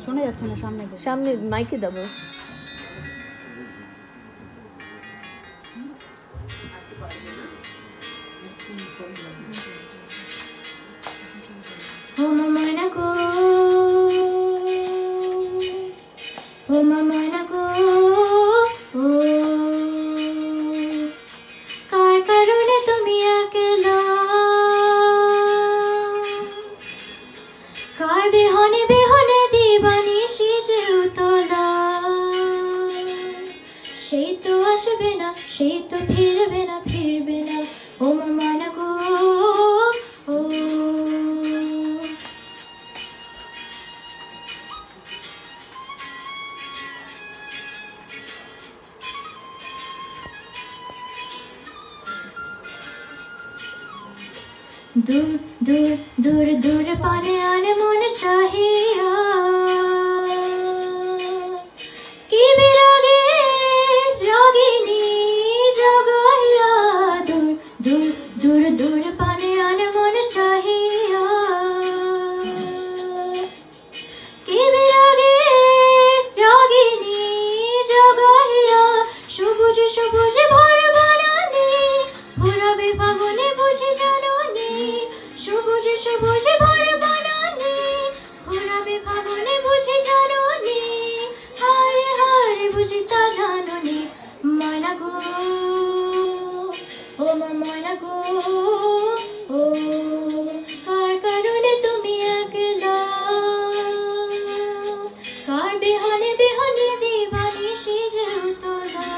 শোনা যাচ্ছে না, সামনে সামনে মাইকে দেবো। ও মা ময়না গো, ও মা ময়না গো, ও কার কারণে তুমি একলা, কার বিহনে বিহনে দিবানিশি যে উতলা, সেই তো আসবে না, সেই তো ফিরবে না, ফিরবে না। ও মা ময়না গো, ও दूर दूर दूर दूर पाने आने मन चाहिया कि बिरागे रागिनी जगाया, दूर दूर दूर दूर पाने आने मन चाहिया कि बिरागे रागिनी जगाया, সবুজ সবুজ ভর বানানি ঘুরাবে ফাগুনে বুঝে জানোনি, সবুজ সবুজ ভর বানানি ঘুরাবে ফাগুনে বুঝে জানোনি, হারে হারে বুঝি তা জানোনি। ময়না গো, ও মা ময়না গো, ও কার কারণে তুমি একলা, কার বিহনে বিহনে দিবানিশি যে উতলা,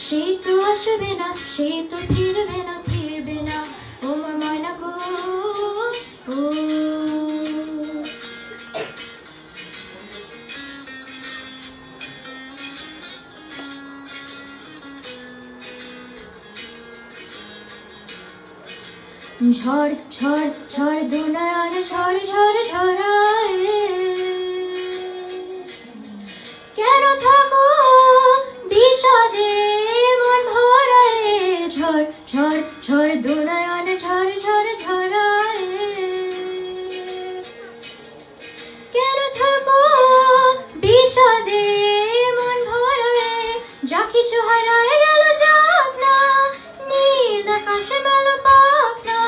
সেই তো আসবে না, সেই তো ফিরবে না, ফিরবে না। ও মা ময়না গো, ও ঝড় ঝড় ঝড় দুনয়ন ঝড় ঝড় ঝরায়, কেন থাকো বিষাদে মন ভরায়, ঝড় ঝড় ঝড় দুনয়ন ঝড় ঝড় ঝরায়, কেন থাকো বিষাদে মন ভরায়, যা কিছু হারায় গেল যাক না, নীল আকাশে মেলো পাক না,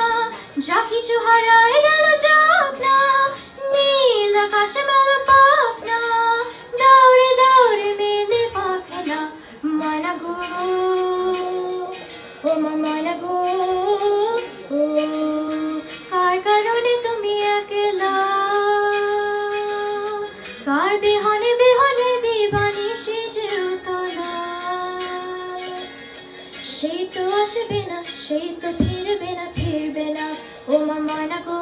যা কিছু হারায় গেল যাক না, নীল আকাশে মেলো পাক না, দৌড়ে দৌড়ে মেলে পাখে না। ময়না গো, ও মা ময়না গো, ও কার কারণে তুমি একলা, কার বিহনে বিহনে দিবানিশি যে উতলা, সেই তো আসবে না, সেই তো ফিরবে না, ফিরবে না। ও মা ময়না গো।